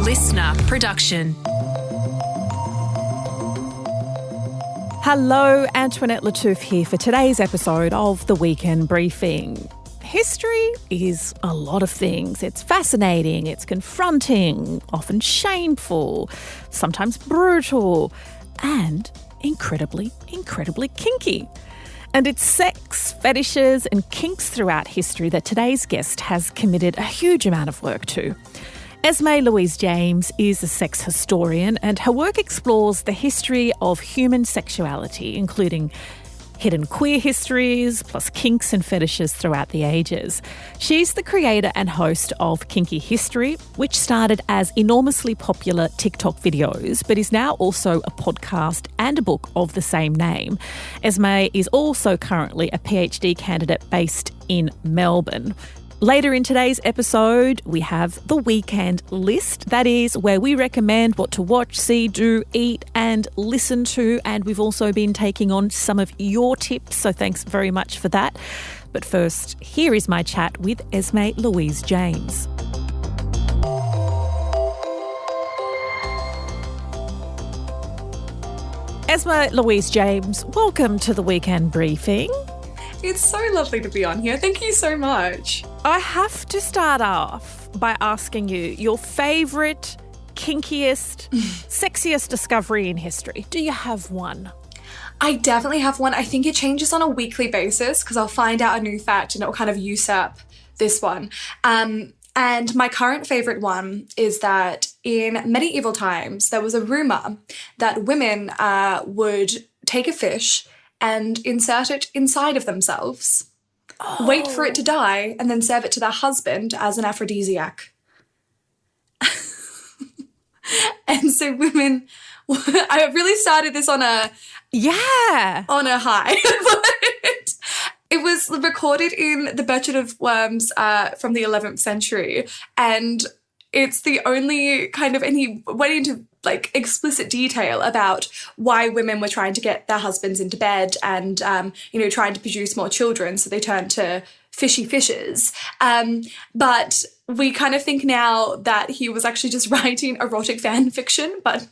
listener production. Hello, Antoinette Lattouf here for today's episode of The Weekend Briefing. History is a lot of things. It's fascinating, it's confronting, often shameful, sometimes brutal, and incredibly kinky. And it's sex, fetishes and kinks throughout history that today's guest has committed a huge amount of work to. Esme Louise James is a sex historian, and her work explores the history of human sexuality, including hidden queer histories, plus kinks and fetishes throughout the ages. She's the creator and host of Kinky History, which started as enormously popular TikTok videos, but is now also a podcast and a book of the same name. Esme is also currently a PhD candidate based in Melbourne. Later in today's episode, we have the weekend list. That is where we recommend what to watch, see, do, eat and listen to. And we've also been taking on some of your tips, so thanks very much for that. But first, here is my chat with Esme Louise James. Esme Louise James, welcome to the Weekend Briefing. It's so lovely to be on here. Thank you so much. I have to start off by asking you your favourite, kinkiest, sexiest discovery in history. Do you have one? I definitely have one. I think it changes on a weekly basis because I'll find out a new fact and it will kind of usurp this one. And my current favourite one is that in medieval times, there was a rumour that women would take a fish and insert it inside of themselves, wait for it to die, and then serve it to their husband as an aphrodisiac. And so women, I really started this on a high. But it was recorded in the Birchard of Worms from the 11th century, and it's the only kind of, and he went into like explicit detail about why women were trying to get their husbands into bed and, trying to produce more children. So they turned to fishy fishes. But we kind of think now that he was actually just writing erotic fan fiction, but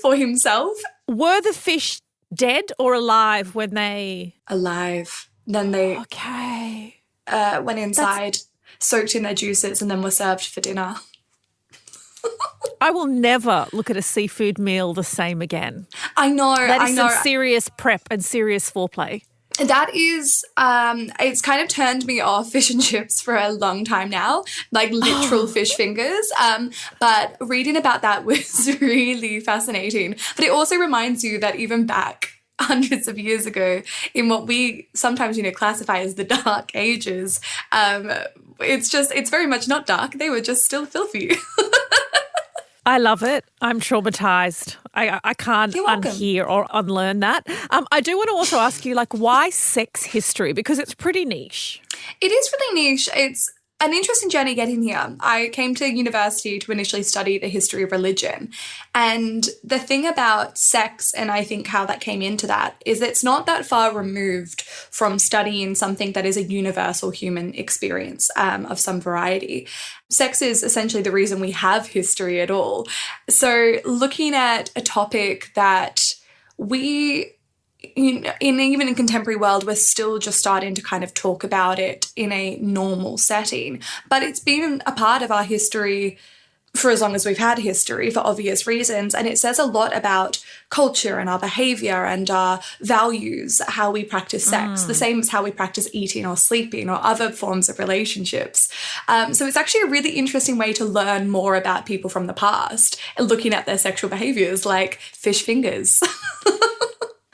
for himself. Were the fish dead or alive when they... Alive. Then they went inside, soaked in their juices and then were served for dinner. I will never look at a seafood meal the same again. I know. That is some serious prep and serious foreplay. That is, it's kind of turned me off fish and chips for a long time now, like literal fish fingers. But reading about that was really fascinating. But it also reminds you that even back hundreds of years ago, in what we sometimes, classify as the dark ages, it's very much not dark. They were just still filthy. I love it. I'm traumatised. I can't unhear or unlearn that. I do want to also ask you, why sex history? Because it's pretty niche. It is really niche. It's an interesting journey getting here. I came to university to initially study the history of religion. And the thing about sex, and I think how that came into that, is it's not that far removed from studying something that is a universal human experience of some variety. Sex is essentially the reason we have history at all. So looking at a topic that we... even in contemporary world, we're still just starting to kind of talk about it in a normal setting. But it's been a part of our history for as long as we've had history, for obvious reasons. And it says a lot about culture and our behaviour and our values, how we practice sex, the same as how we practice eating or sleeping or other forms of relationships. So it's actually a really interesting way to learn more about people from the past, looking at their sexual behaviours like fish fingers.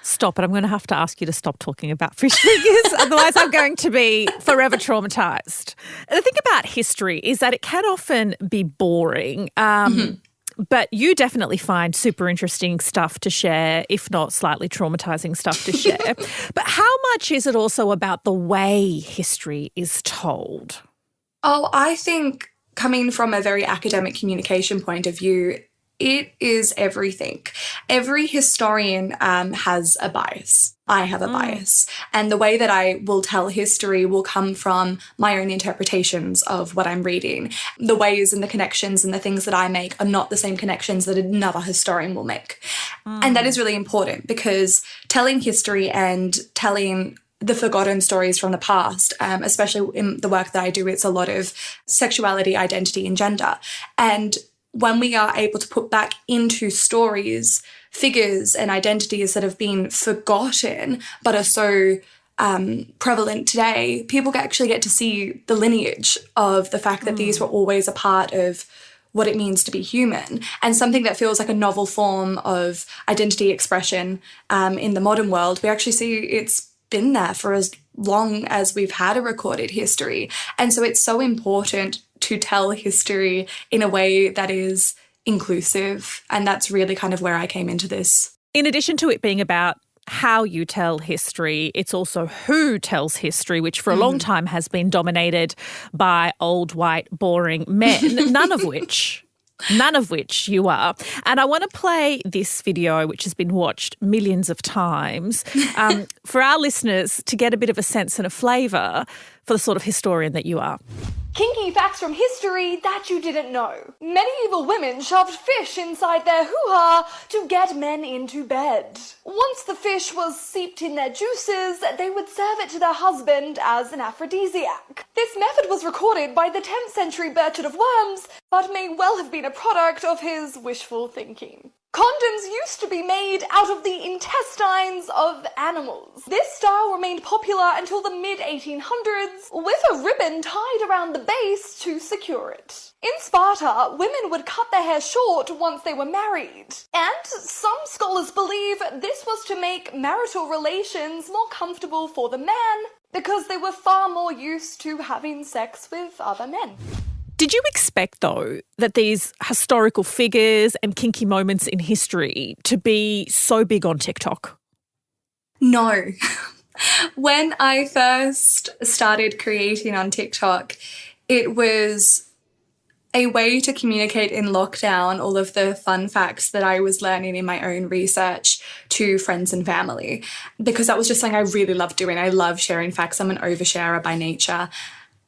Stop it. I'm going to have to ask you to stop talking about fish fingers. Otherwise, I'm going to be forever traumatised. The thing about history is that it can often be boring, but you definitely find super interesting stuff to share, if not slightly traumatising stuff to share. But how much is it also about the way history is told? Oh, I think coming from a very academic communication point of view, It is everything. Every historian has a bias. I have a bias. And the way that I will tell history will come from my own interpretations of what I'm reading. The ways and the connections and the things that I make are not the same connections that another historian will make. And that is really important, because telling history and telling the forgotten stories from the past, especially in the work that I do, it's a lot of sexuality, identity, and gender. And when we are able to put back into stories figures and identities that have been forgotten but are so prevalent today, people actually get to see the lineage of the fact that these were always a part of what it means to be human, and something that feels like a novel form of identity expression in the modern world. We actually see it's been there for as long as we've had a recorded history. And so it's so important to tell history in a way that is inclusive. And that's really kind of where I came into this. In addition to it being about how you tell history, it's also who tells history, which for a long time has been dominated by old, white, boring men, none of which you are. And I want to play this video, which has been watched millions of times, for our listeners to get a bit of a sense and a flavour for the sort of historian that you are. Kinky facts from history that you didn't know. Medieval women shoved fish inside their hoo-ha to get men into bed. Once the fish was seeped in their juices, they would serve it to their husband as an aphrodisiac. This method was recorded by the 10th century Burchard of Worms, but may well have been a product of his wishful thinking. Condoms used to be made out of the intestines of animals. This style remained popular until the mid-1800s, with a ribbon tied around the base to secure it. In Sparta, women would cut their hair short once they were married, and some scholars believe this was to make marital relations more comfortable for the man, because they were far more used to having sex with other men. Did you expect, though, that these historical figures and kinky moments in history to be so big on TikTok? No. When I first started creating on TikTok, it was a way to communicate in lockdown all of the fun facts that I was learning in my own research to friends and family, because that was just something I really loved doing. I love sharing facts. I'm an oversharer by nature.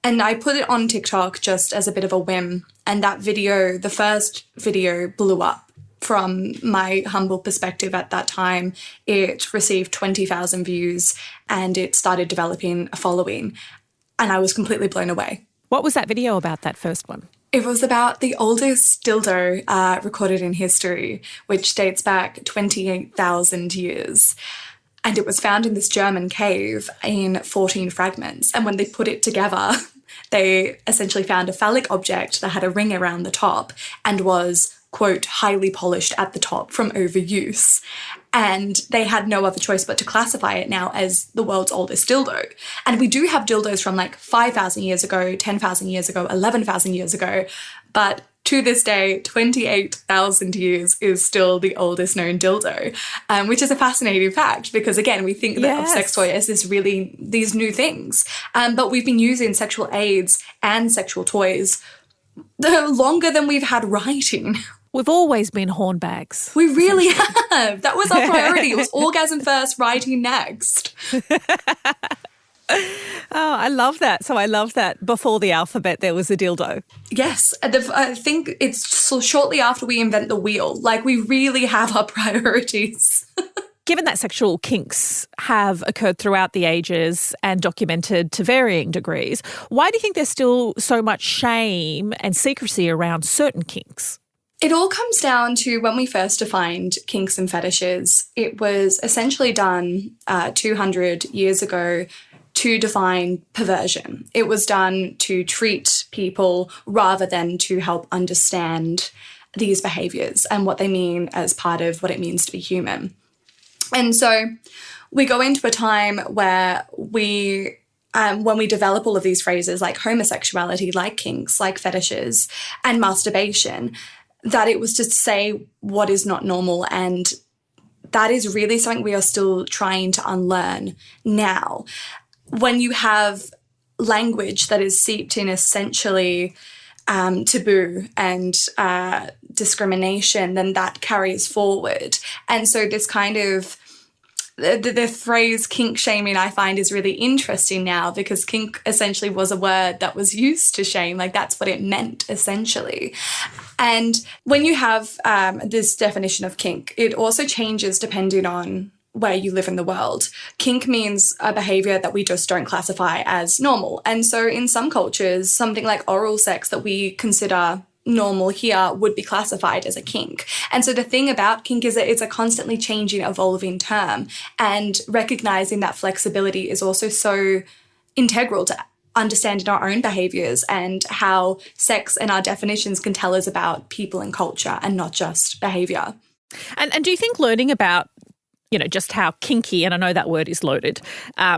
And I put it on TikTok just as a bit of a whim. And that video, the first video, blew up. From my humble perspective at that time, it received 20,000 views and it started developing a following. And I was completely blown away. What was that video about, that first one? It was about the oldest dildo recorded in history, which dates back 28,000 years. And it was found in this German cave in 14 fragments. And when they put it together, they essentially found a phallic object that had a ring around the top and was, quote, highly polished at the top from overuse. And they had no other choice but to classify it now as the world's oldest dildo. And we do have dildos from like 5,000 years ago, 10,000 years ago, 11,000 years ago. But to this day, 28,000 years is still the oldest known dildo, which is a fascinating fact because, again, we think that of sex toy as these new things. But we've been using sexual aids and sexual toys longer than we've had writing. We've always been hornbags. We really have. That was our priority. It was orgasm first, writing next. Oh, I love that. So I love that before the alphabet there was a dildo. Yes. I think it's so shortly after we invent the wheel. Like, we really have our priorities. Given that sexual kinks have occurred throughout the ages and documented to varying degrees, why do you think there's still so much shame and secrecy around certain kinks? It all comes down to when we first defined kinks and fetishes. It was essentially done 200 years ago to define perversion. It was done to treat people rather than to help understand these behaviours and what they mean as part of what it means to be human. And so we go into a time where when we develop all of these phrases like homosexuality, like kinks, like fetishes, and masturbation, that it was just to say what is not normal. And that is really something we are still trying to unlearn now. When you have language that is seeped in essentially taboo and discrimination, then that carries forward. And so this kind of the phrase kink shaming I find is really interesting now, because kink essentially was a word that was used to shame. Like, that's what it meant essentially. And when you have this definition of kink, it also changes depending on where you live in the world. Kink means a behavior that we just don't classify as normal. And so in some cultures, something like oral sex that we consider normal here would be classified as a kink. And so the thing about kink is that it's a constantly changing, evolving term, and recognizing that flexibility is also so integral to understanding our own behaviors and how sex and our definitions can tell us about people and culture and not just behavior. And do you think learning about, you know, just how kinky, and I know that word is loaded,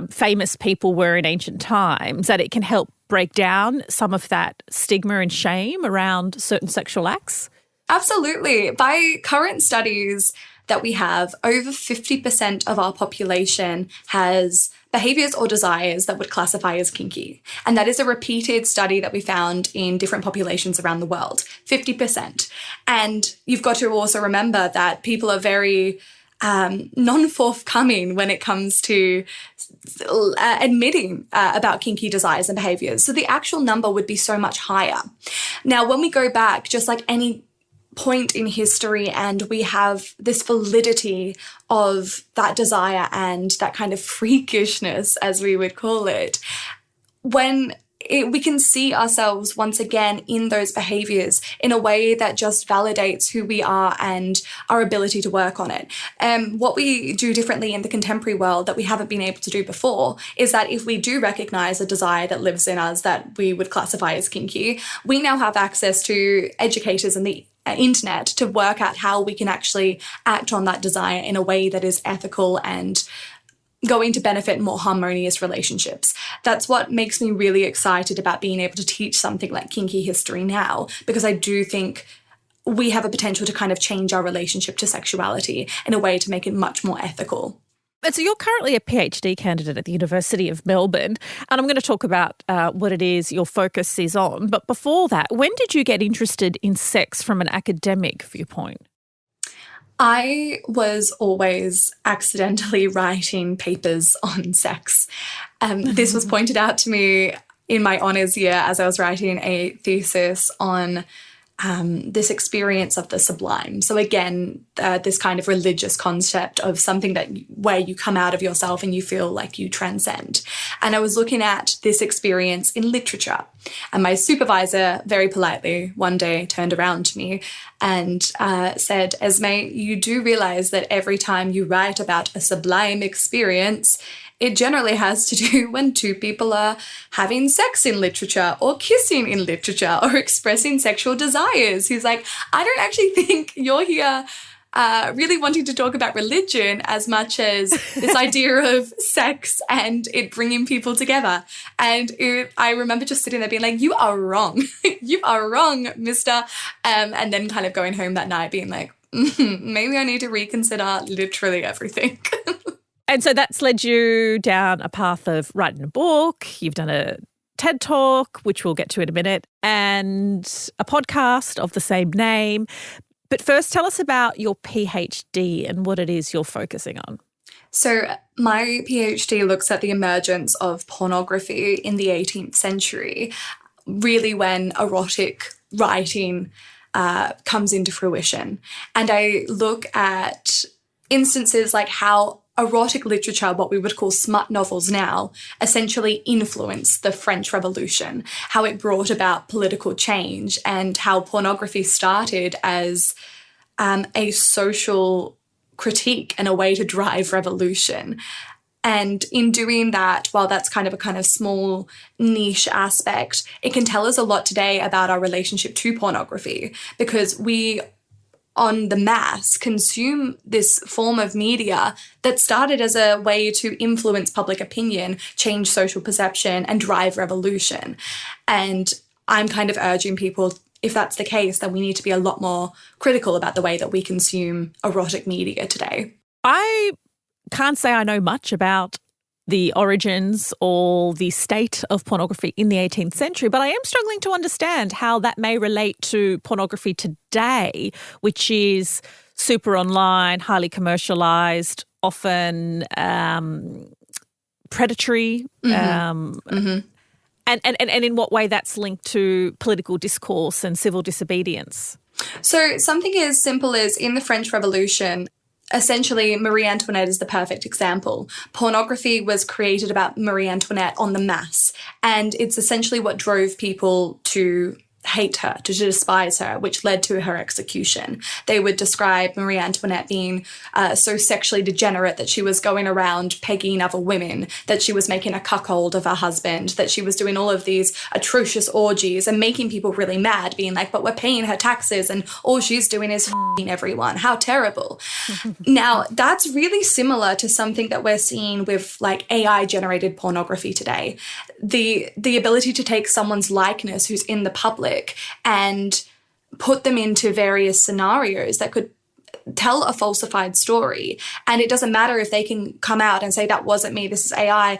famous people were in ancient times, that it can help break down some of that stigma and shame around certain sexual acts? Absolutely. By current studies that we have, over 50% of our population has behaviors or desires that would classify as kinky. And that is a repeated study that we found in different populations around the world, 50%. And you've got to also remember that people are very non-forthcoming when it comes to admitting about kinky desires and behaviors. So the actual number would be so much higher. Now, when we go back, just like any point in history, and we have this validity of that desire and that kind of freakishness, as we would call it, we can see ourselves once again in those behaviors in a way that just validates who we are and our ability to work on it. What we do differently in the contemporary world that we haven't been able to do before is that if we do recognize a desire that lives in us that we would classify as kinky, we now have access to educators and the internet to work out how we can actually act on that desire in a way that is ethical and going to benefit more harmonious relationships. That's what makes me really excited about being able to teach something like kinky history now, because I do think we have a potential to kind of change our relationship to sexuality in a way to make it much more ethical. And so you're currently a PhD candidate at the University of Melbourne, and I'm going to talk about what it is your focus is on. But before that, when did you get interested in sex from an academic viewpoint? I was always accidentally writing papers on sex. This was pointed out to me in my honours year as I was writing a thesis on this experience of the sublime. So again, this kind of religious concept of something where you come out of yourself and you feel like you transcend. And I was looking at this experience in literature. And my supervisor very politely one day turned around to me and said, "Esme, you do realise that every time you write about a sublime experience, it generally has to do when two people are having sex in literature or kissing in literature or expressing sexual desires." He's like, "I don't actually think you're here really wanting to talk about religion as much as this idea of sex and it bringing people together." And I remember just sitting there being like, "You are wrong. You are wrong, mister." And then kind of going home that night being like, maybe I need to reconsider literally everything. And so that's led you down a path of writing a book. You've done a TED Talk, which we'll get to in a minute, and a podcast of the same name. But first, tell us about your PhD and what it is you're focusing on. So my PhD looks at the emergence of pornography in the 18th century, really when erotic writing comes into fruition. And I look at instances like how erotic literature, what we would call smut novels now, essentially influenced the French Revolution, how it brought about political change, and how pornography started as a social critique and a way to drive revolution. And in doing that, while that's kind of a small niche aspect, it can tell us a lot today about our relationship to pornography, because we on the mass consume this form of media that started as a way to influence public opinion, change social perception, and drive revolution. And I'm kind of urging people, if that's the case, then we need to be a lot more critical about the way that we consume erotic media today. I can't say I know much about the origins or the state of pornography in the 18th century, but I am struggling to understand how that may relate to pornography today, which is super online, highly commercialized, often predatory, and in what way that's linked to political discourse and civil disobedience. So something as simple as in the French Revolution, essentially, Marie Antoinette is the perfect example. Pornography was created about Marie Antoinette en masse, and it's essentially what drove people to hate her, to despise her, which led to her execution. They would describe Marie Antoinette being so sexually degenerate that she was going around pegging other women, that she was making a cuckold of her husband, that she was doing all of these atrocious orgies and making people really mad, being like, but we're paying her taxes and all she's doing is f***ing everyone. How terrible. Now, that's really similar to something that we're seeing with like AI-generated pornography today. The ability to take someone's likeness who's in the public and put them into various scenarios that could tell a falsified story. And it doesn't matter if they can come out and say, that wasn't me, this is AI.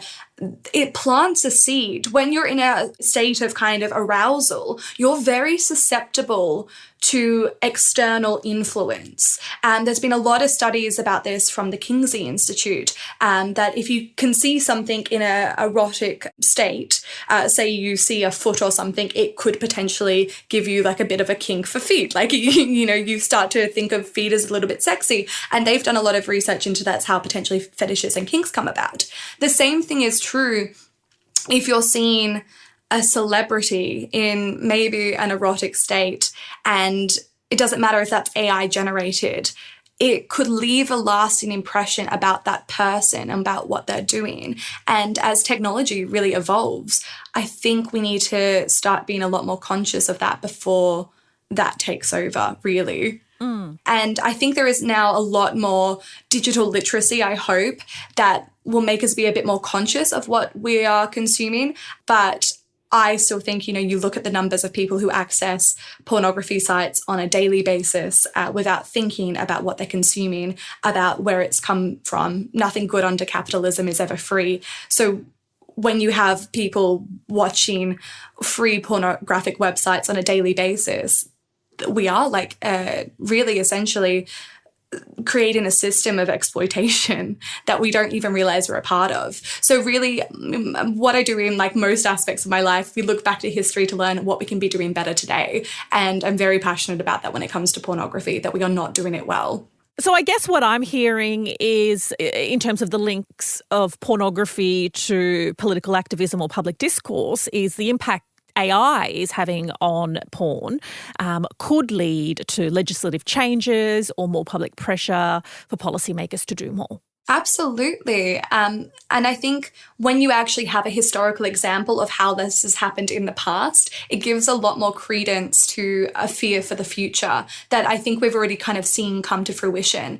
It plants a seed. When you're in a state of kind of arousal, you're very susceptible to external influence. And there's been a lot of studies about this from the Kingsley Institute, that if you can see something in an erotic state, say you see a foot or something, it could potentially give you like a bit of a kink for feet. Like, you start to think of feet as a little bit sexy. And they've done a lot of research into that's how potentially fetishes and kinks come about. The same thing is true if you're seeing a celebrity in maybe an erotic state, and it doesn't matter if that's AI generated, it could leave a lasting impression about that person and about what they're doing. And as technology really evolves, I think we need to start being a lot more conscious of that before that takes over, really. And I think there is now a lot more digital literacy, I hope, that will make us be a bit more conscious of what we are consuming. But I still think, you look at the numbers of people who access pornography sites on a daily basis without thinking about what they're consuming, about where it's come from. Nothing good under capitalism is ever free. So when you have people watching free pornographic websites on a daily basis, we are really essentially creating a system of exploitation that we don't even realize we're a part of. So really what I do in most aspects of my life, we look back to history to learn what we can be doing better today. And I'm very passionate about that when it comes to pornography, that we are not doing it well. So I guess what I'm hearing is, in terms of the links of pornography to political activism or public discourse, is the impact AI is having on porn could lead to legislative changes or more public pressure for policymakers to do more. Absolutely. And I think when you actually have a historical example of how this has happened in the past, it gives a lot more credence to a fear for the future that I think we've already kind of seen come to fruition.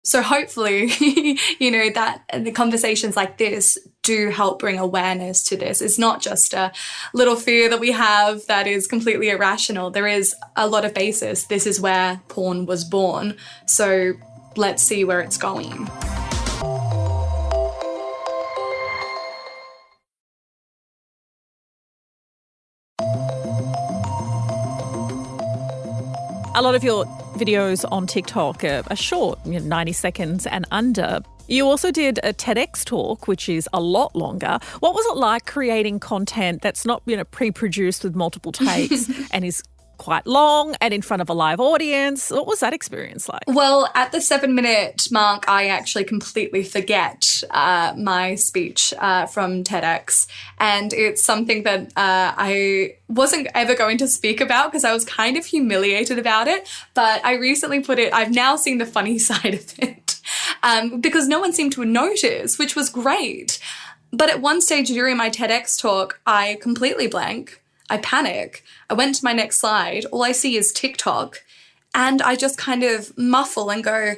So hopefully, that the conversations like this do help bring awareness to this. It's not just a little fear that we have that is completely irrational. There is a lot of basis. This is where porn was born. So let's see where it's going. A lot of your videos on TikTok are short, 90 seconds and under. You also did a TEDx talk, which is a lot longer. What was it like creating content that's not, pre-produced with multiple takes and is quite long and in front of a live audience? What was that experience like? Well, at the 7-minute mark, I actually completely forget my speech from TEDx. And it's something that I wasn't ever going to speak about because I was kind of humiliated about it. But I recently I've now seen the funny side of it because no one seemed to notice, which was great. But at one stage during my TEDx talk, I completely blank. I panic. I went to my next slide. All I see is TikTok. And I just kind of muffle and go,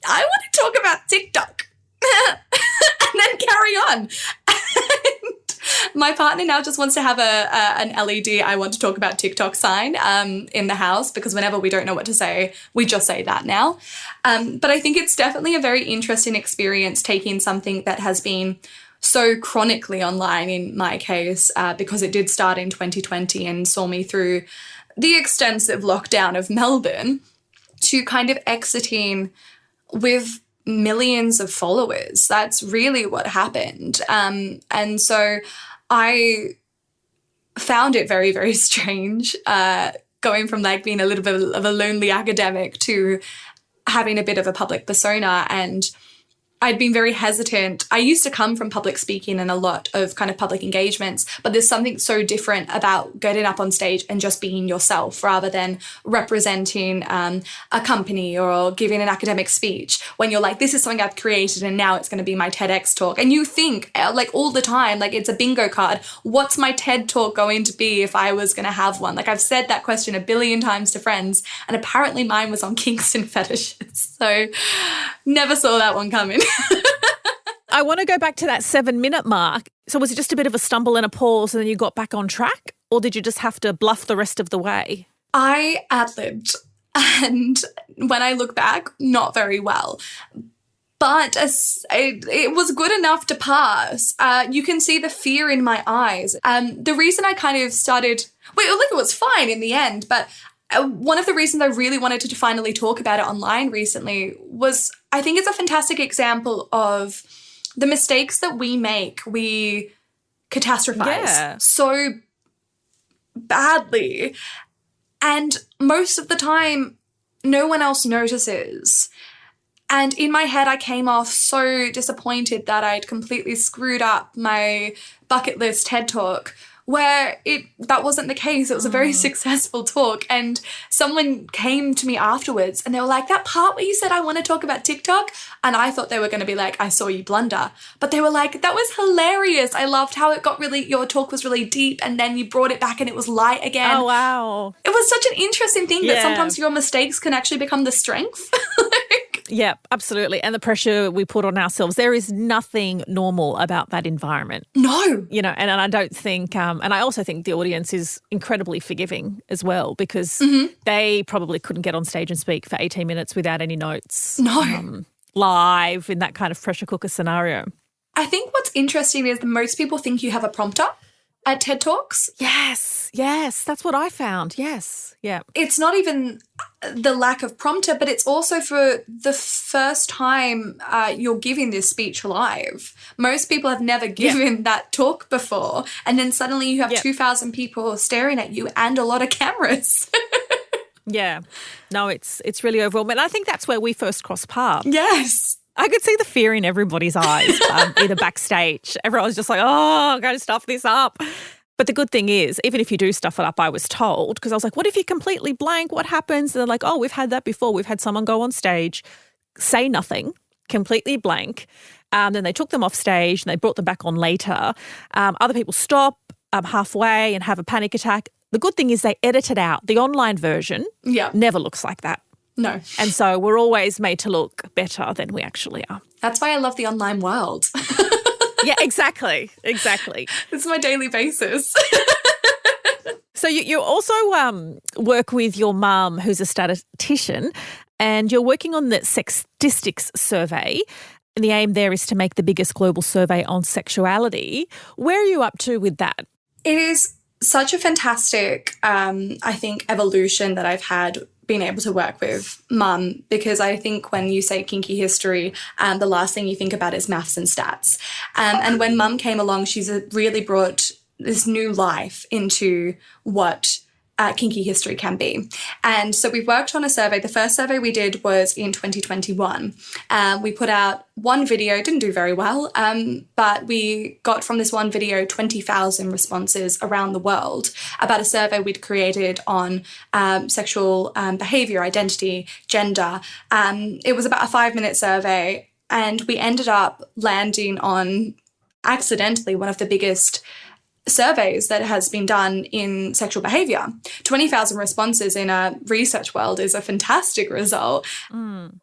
I want to talk about TikTok. And then carry on. And my partner now just wants to have an LED I want to talk about TikTok sign in the house, because whenever we don't know what to say, we just say that now. But I think it's definitely a very interesting experience taking something that has been so chronically online in my case, because it did start in 2020 and saw me through the extensive lockdown of Melbourne, to kind of exiting with millions of followers. That's really what happened. And so I found it very, very strange, going from like being a little bit of a lonely academic to having a bit of a public persona. And I'd been very hesitant. I used to come from public speaking and a lot of kind of public engagements, but there's something so different about getting up on stage and just being yourself rather than representing a company or giving an academic speech, when you're like, this is something I've created and now it's going to be my TEDx talk. And you think like all the time, like it's a bingo card. What's my TED talk going to be if I was going to have one? Like I've said that question a billion times to friends, and apparently mine was on kinks and fetishes. So never saw that one coming. I want to go back to that 7-minute mark. So was it just a bit of a stumble and a pause and then you got back on track? Or did you just have to bluff the rest of the way? I ad-libbed, and when I look back, not very well. But it was good enough to pass. You can see the fear in my eyes. The reason I kind of started... it was fine in the end, but one of the reasons I really wanted to finally talk about it online recently was I think it's a fantastic example of the mistakes that we make. We catastrophize so badly. And most of the time, no one else notices. And in my head, I came off so disappointed that I'd completely screwed up my bucket list TED Talk, where that wasn't the case. It was a very successful talk. And someone came to me afterwards and they were like, that part where you said I want to talk about TikTok, and I thought they were going to be like, I saw you blunder. But they were like, that was hilarious. I loved how it got your talk was really deep and then you brought it back and it was light again. Oh, wow. It was such an interesting thing that sometimes your mistakes can actually become the strength. Yeah, absolutely. And the pressure we put on ourselves, there is nothing normal about that environment. No. You know, and I don't think, and I also think the audience is incredibly forgiving as well, because they probably couldn't get on stage and speak for 18 minutes without any notes. No. Live in that kind of pressure cooker scenario. I think what's interesting is that most people think you have a prompter at TED Talks. Yes, that's what I found. Yes, yeah. It's not even the lack of prompter, but it's also for the first time you're giving this speech live. Most people have never given that talk before, and then suddenly you have 2,000 people staring at you and a lot of cameras. Yeah. No, it's really overwhelming. And I think that's where we first crossed paths. Yes. I could see the fear in everybody's eyes, either backstage. Everyone was just like, oh, I'm going to stuff this up. But the good thing is, even if you do stuff it up, I was told, because I was like, what if you completely blank? What happens? And they're like, oh, we've had that before. We've had someone go on stage, say nothing, completely blank. Then they took them off stage and they brought them back on later. Other people stop halfway and have a panic attack. The good thing is they edit it out. The online version never looks like that. No. And so we're always made to look better than we actually are. That's why I love the online world. Yeah, exactly. It's my daily basis. So you also work with your mum, who's a statistician, and you're working on the Sextistics survey. And the aim there is to make the biggest global survey on sexuality. Where are you up to with that? It is such a fantastic, I think, evolution that I've had being able to work with mum, because I think when you say kinky history, the last thing you think about is maths and stats. And when mum came along, she's really brought this new life into what kinky history can be. And so we've worked on a survey. The first survey we did was in 2021. We put out one video, didn't do very well, but we got from this one video 20,000 responses around the world about a survey we'd created on sexual behaviour, identity, gender. It was about a 5-minute survey, and we ended up landing on, accidentally, one of the biggest surveys that has been done in sexual behaviour. 20,000 responses in a research world is a fantastic result.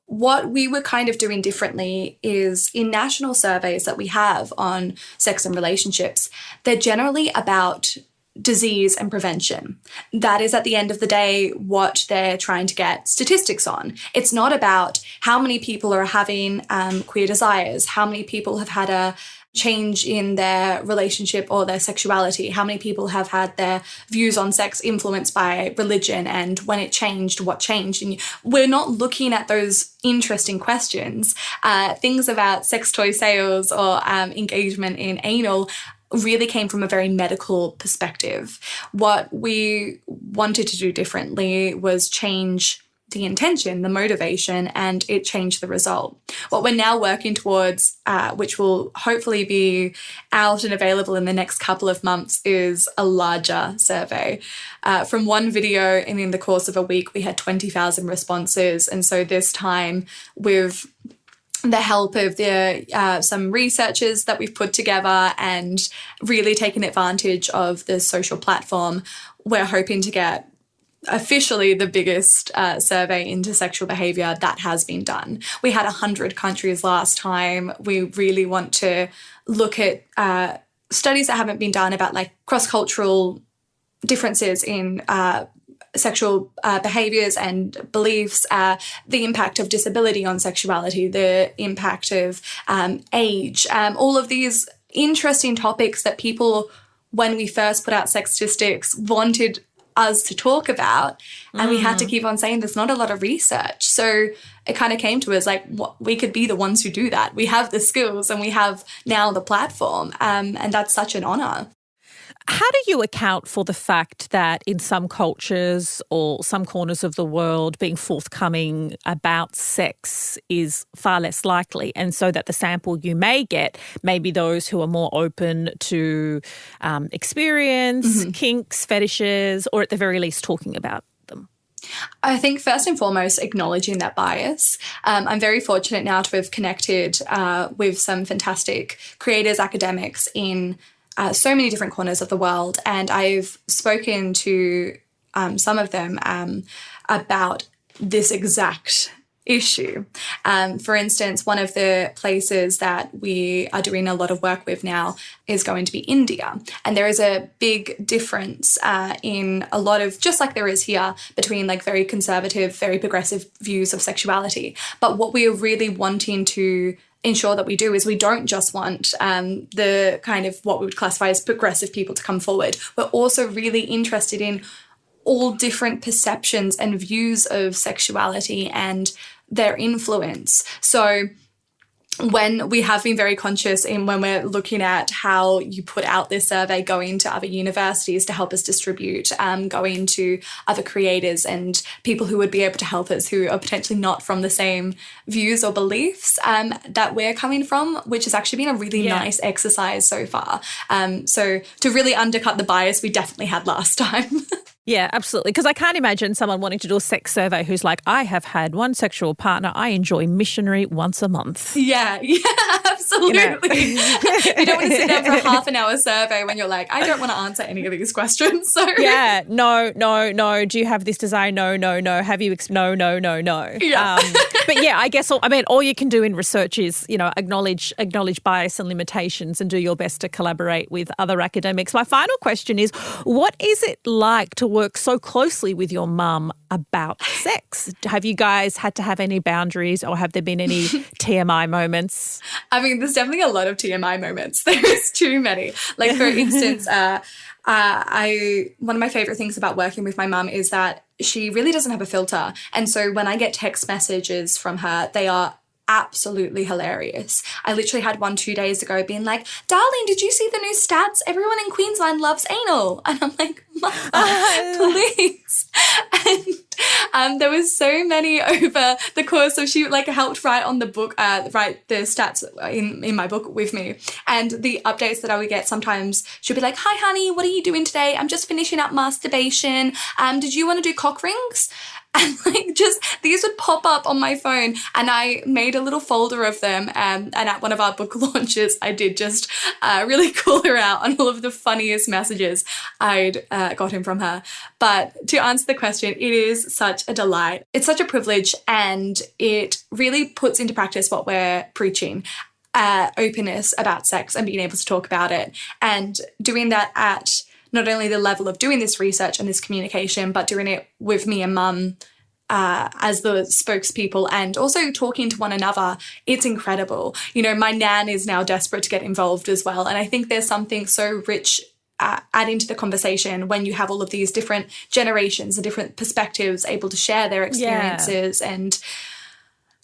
What we were kind of doing differently is in national surveys that we have on sex and relationships, they're generally about disease and prevention. That is, at the end of the day, what they're trying to get statistics on. It's not about how many people are having queer desires, how many people have had a change in their relationship or their sexuality? How many people have had their views on sex influenced by religion, and when it changed, what changed? And we're not looking at those interesting questions. Things about sex toy sales or engagement in anal really came from a very medical perspective. What we wanted to do differently was change the intention, the motivation, and it changed the result. What we're now working towards, which will hopefully be out and available in the next couple of months, is a larger survey. From one video, and in the course of a week, we had 20,000 responses. And so this time, with the help of some researchers that we've put together and really taken advantage of the social platform, we're hoping to get officially the biggest survey into sexual behaviour that has been done. We had 100 countries last time. We really want to look at studies that haven't been done about like cross-cultural differences in sexual behaviours and beliefs, the impact of disability on sexuality, the impact of age, all of these interesting topics that people, when we first put out sex statistics, wanted us to talk about, and we had to keep on saying there's not a lot of research. So it kind of came to us like, we could be the ones who do that. We have the skills and we have now the platform, and that's such an honour. How do you account for the fact that in some cultures or some corners of the world being forthcoming about sex is far less likely, and so that the sample you may get may be those who are more open to experience, kinks, fetishes, or at the very least talking about them? I think first and foremost, acknowledging that bias. I'm very fortunate now to have connected with some fantastic creators, academics in so many different corners of the world. And I've spoken to some of them about this exact issue. For instance, one of the places that we are doing a lot of work with now is going to be India. And there is a big difference in a lot of, just like there is here, between like very conservative, very progressive views of sexuality. But what we are really wanting to ensure that we do is we don't just want the kind of what we would classify as progressive people to come forward. We're also really interested in all different perceptions and views of sexuality and their influence. So when we have been very conscious in when we're looking at how you put out this survey, going to other universities to help us distribute, going to other creators and people who would be able to help us who are potentially not from the same views or beliefs that we're coming from, which has actually been a really nice exercise so far. So to really undercut the bias we definitely had last time. Yeah, absolutely. Because I can't imagine someone wanting to do a sex survey who's like, I have had one sexual partner. I enjoy missionary once a month. Yeah, absolutely. You don't want to sit down for a half an hour survey when you're like, I don't want to answer any of these questions. So yeah, no. Do you have this desire? No. Have you? No. Yeah. But yeah, I guess all you can do in research is, acknowledge bias and limitations and do your best to collaborate with other academics. My final question is, what is it like to work so closely with your mum about sex? Have you guys had to have any boundaries, or have there been any TMI moments? I mean, there's definitely a lot of TMI moments. There's too many. Like, for instance, one of my favorite things about working with my mum is that she really doesn't have a filter. And so when I get text messages from her, they are absolutely hilarious. I literally had one 2 days ago being like, darling, did you see the new stats? Everyone in Queensland loves anal. And I'm like, Mother, please. And there was so many over the course of, she like helped write on the book, write the stats in my book with me. And the updates that I would get sometimes, she'd be like, hi honey, what are you doing today? I'm just finishing up masturbation. Did you want to do cock rings? And like just these would pop up on my phone, and I made a little folder of them. And at one of our book launches, I did just really call her out on all of the funniest messages I'd gotten from her. But to answer the question, it is such a delight. It's such a privilege, and it really puts into practice what we're preaching. Openness about sex and being able to talk about it, and doing that at not only the level of doing this research and this communication, but doing it with me and mum as the spokespeople and also talking to one another, it's incredible. You know, my nan is now desperate to get involved as well. And I think there's something so rich adding to the conversation when you have all of these different generations and different perspectives able to share their experiences. And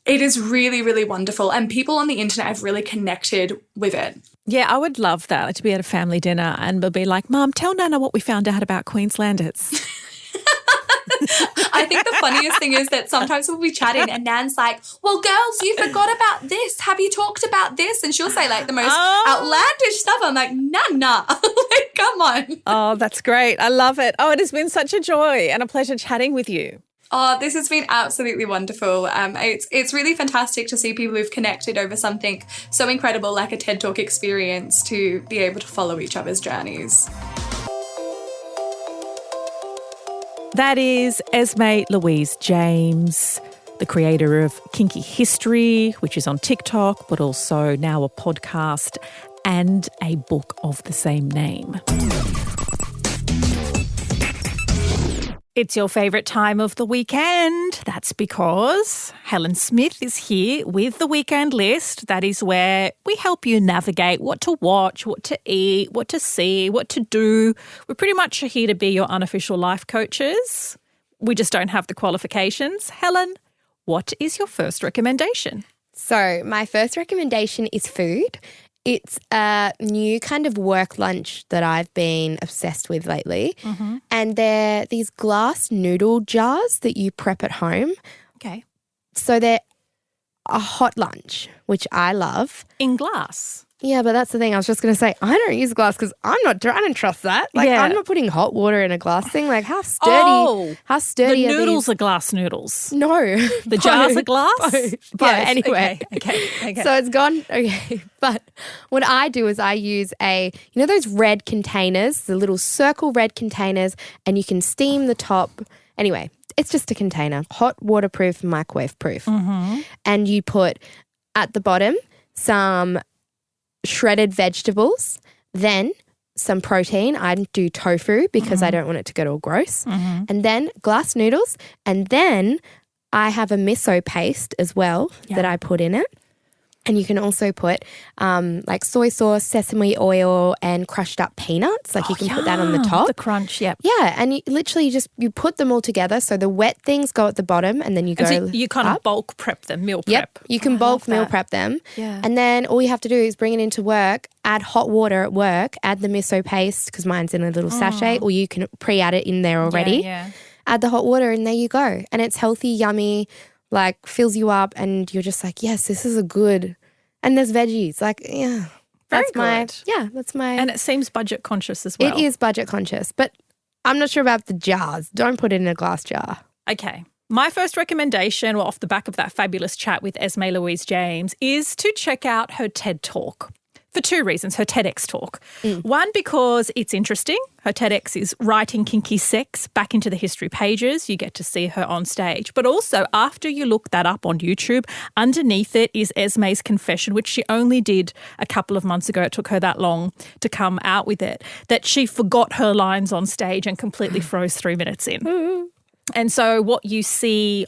it is really, really wonderful. And people on the internet have really connected with it. Yeah, I would love that, to be at a family dinner and we'll be like, Mum, tell Nana what we found out about Queenslanders. I think the funniest thing is that sometimes we'll be chatting and Nan's like, well, girls, you forgot about this. Have you talked about this? And she'll say like the most outlandish stuff. I'm like, nah. Like, come on. Oh, that's great. I love it. Oh, it has been such a joy and a pleasure chatting with you. Oh, this has been absolutely wonderful. It's really fantastic to see people who've connected over something so incredible like a TED Talk experience to be able to follow each other's journeys. That is Esme Louise James, the creator of Kinky History, which is on TikTok, but also now a podcast and a book of the same name. It's your favourite time of the weekend. That's because Helen Smith is here with the Weekend List. That is where we help you navigate what to watch, what to eat, what to see, what to do. We're pretty much here to be your unofficial life coaches. We just don't have the qualifications. Helen, what is your first recommendation? So my first recommendation is food. It's a new kind of work lunch that I've been obsessed with lately. Mm-hmm. And they're these glass noodle jars that you prep at home. Okay. So they're a hot lunch, which I love. In glass? Yeah, but that's the thing. I was just going to say, I don't use glass because I don't trust that. Like, I'm not putting hot water in a glass thing. Like, how sturdy the noodles are glass noodles. No. The jars are glass? Both. Yeah, anyway. Okay. So it's gone. Okay. But what I do is I use those red containers, the little circle red containers, and you can steam the top. Anyway, it's just a container, hot, waterproof, microwave proof. Mm-hmm. And you put at the bottom some shredded vegetables, then some protein. I do tofu because I don't want it to get all gross. Mm-hmm. And then glass noodles. And then I have a miso paste as well that I put in it. And you can also put like soy sauce, sesame oil, and crushed up peanuts. Like you can put that on the top. The crunch, yep. Yeah, and you literally you put them all together. So the wet things go at the bottom and then you go so you kind of bulk prep them, meal prep. Yep, you can bulk meal prep them. Yeah. And then all you have to do is bring it into work, add hot water at work, add the miso paste because mine's in a little sachet, or you can pre-add it in there already. Yeah. Add the hot water and there you go. And it's healthy, yummy, like fills you up and you're just like, yes, this is a good, and there's veggies. Like, yeah. That's my. And it seems budget conscious as well. It is budget conscious, but I'm not sure about the jars. Don't put it in a glass jar. Okay. My first recommendation, off the back of that fabulous chat with Esme Louise James, is to check out her TED Talk. For two reasons, her TEDx talk. One, because it's interesting. Her TEDx is Writing Kinky Sex back into the history pages. You get to see her on stage. But also, after you look that up on YouTube, underneath it is Esme's confession, which she only did a couple of months ago. It took her that long to come out with it, that she forgot her lines on stage and completely froze 3 minutes in. And so what you see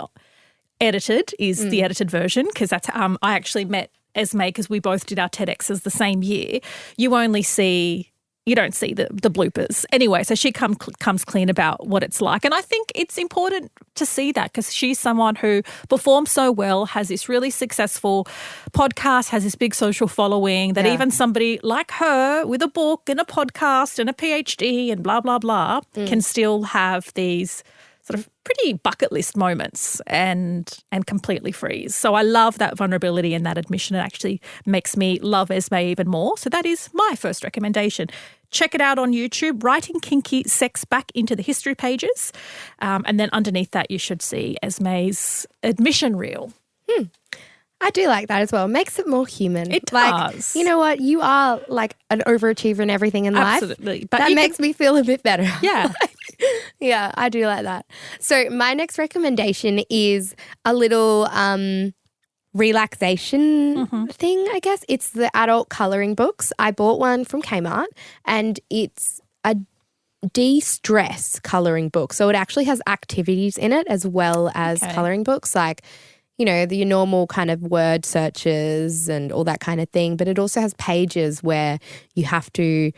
edited is the edited version, because that's I actually met Esme because we both did our TEDx's the same year. You don't see the bloopers. Anyway, so she comes clean about what it's like. And I think it's important to see that because she's someone who performs so well, has this really successful podcast, has this big social following that even somebody like her with a book and a podcast and a PhD and blah, blah, blah can still have these sort of pretty bucket list moments and completely freeze. So I love that vulnerability and that admission. It actually makes me love Esme even more. So that is my first recommendation. Check it out on YouTube, Writing Kinky Sex back into the history pages. And then underneath that you should see Esme's admission reel. I do like that as well. It makes it more human. It does. Like, you know what? You are like an overachiever in everything in life. Absolutely. But that makes me feel a bit better. Yeah. Yeah, I do like that. So my next recommendation is a little relaxation thing, I guess. It's the adult colouring books. I bought one from Kmart and it's a de-stress colouring books. So it actually has activities in it as well as colouring books, like, you know, your normal kind of word searches and all that kind of thing. But it also has pages where you have to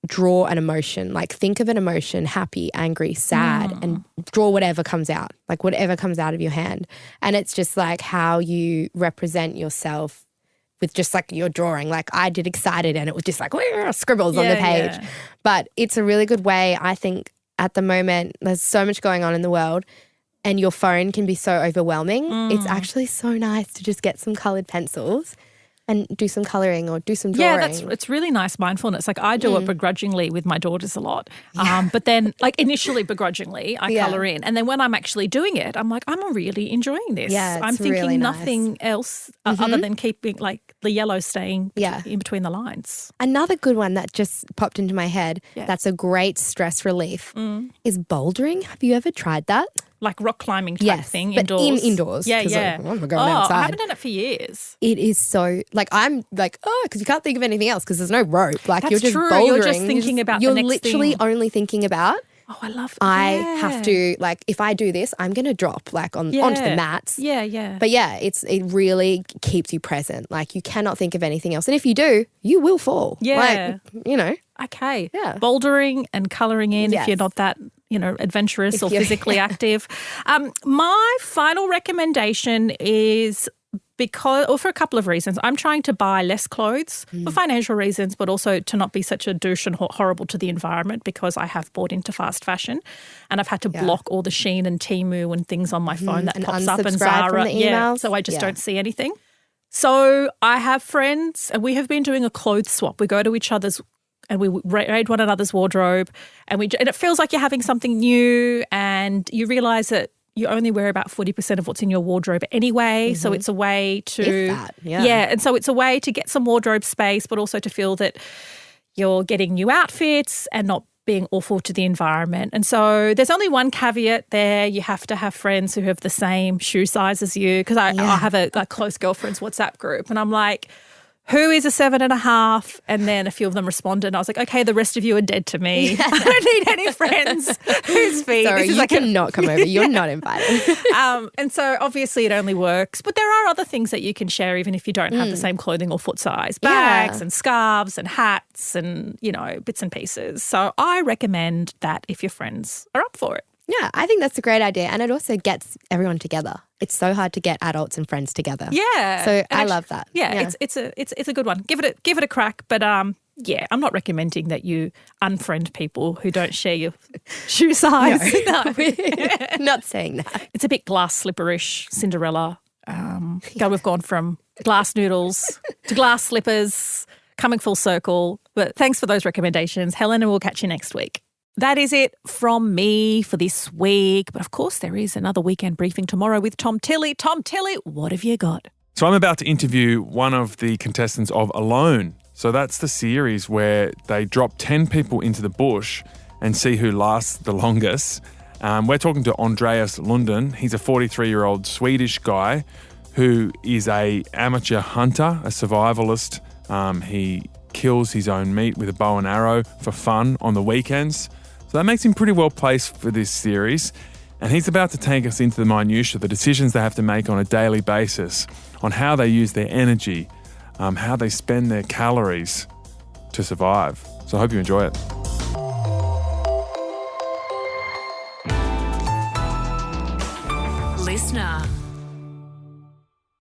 draw an emotion, like think of an emotion, happy, angry, sad, and draw whatever comes out, like whatever comes out of your hand. And it's just like how you represent yourself with just like your drawing. Like I did excited and it was just like scribbles on the page. Yeah. But it's a really good way, I think, at the moment. There's so much going on in the world and your phone can be so overwhelming. It's actually so nice to just get some coloured pencils and do some colouring or do some drawing. Yeah, it's really nice mindfulness. Like I do it begrudgingly with my daughters a lot. But then like initially begrudgingly I colour in. And then when I'm actually doing it, I'm like, I'm really enjoying this. Yeah, I'm thinking really nothing else other than keeping like the yellow staying in between the lines. Another good one that just popped into my head that's a great stress relief is bouldering. Have you ever tried that? Like rock climbing type thing but indoors. indoors. Yeah. Like, I'm going outside. I haven't done it for years. It is so, like, I'm like, because you can't think of anything else because there's no rope. Like, That's you're just true. bouldering. You're just thinking about the next You're literally thing. only thinking about, I love it. I have to, like, if I do this, I'm going to drop, like, onto the mats. Yeah. But yeah, it really keeps you present. Like, you cannot think of anything else. And if you do, you will fall. Yeah. Like, you know. Okay. Yeah. Bouldering and colouring in if you're not that, adventurous or physically active. My final recommendation is for a couple of reasons. I'm trying to buy less clothes for financial reasons, but also to not be such a douche and horrible to the environment because I have bought into fast fashion and I've had to block all the Shein and Temu and things on my phone that and pops up and unsubscribe Zara. from the emails. So I just don't see anything. So I have friends and we have been doing a clothes swap. We go to each other's and we raid one another's wardrobe and it feels like you're having something new and you realise that you only wear about 40% of what's in your wardrobe anyway. So it's a way to and so it's a way to get some wardrobe space but also to feel that you're getting new outfits and not being awful to the environment. And so there's only one caveat there. You have to have friends who have the same shoe size as you because I have a close girlfriends WhatsApp group and I'm like, who is a 7.5? And then a few of them responded. And I was like, okay, the rest of you are dead to me. I don't need any friends whose feet. Sorry, this is you cannot come over. You're not invited. And so obviously it only works. But there are other things that you can share even if you don't have the same clothing or foot size. Bags and scarves and hats and, bits and pieces. So I recommend that if your friends are up for it. Yeah, I think that's a great idea. And it also gets everyone together. It's so hard to get adults and friends together. Yeah. So I love that. Yeah, it's a good one. Give it a crack. But I'm not recommending that you unfriend people who don't share your shoe size. No. Not saying that. It's a bit glass slipperish, Cinderella. We've gone from glass noodles to glass slippers, coming full circle. But thanks for those recommendations, Helen, and we'll catch you next week. That is it from me for this week. But of course, there is another weekend briefing tomorrow with Tom Tilley. Tom Tilley, what have you got? So I'm about to interview one of the contestants of Alone. So that's the series where they drop 10 people into the bush and see who lasts the longest. We're talking to Andreas Lunden. He's a 43-year-old Swedish guy who is a amateur hunter, a survivalist. He kills his own meat with a bow and arrow for fun on the weekends. So that makes him pretty well placed for this series. And he's about to take us into the minutiae, the decisions they have to make on a daily basis, on how they use their energy, how they spend their calories to survive. So I hope you enjoy it. Listener.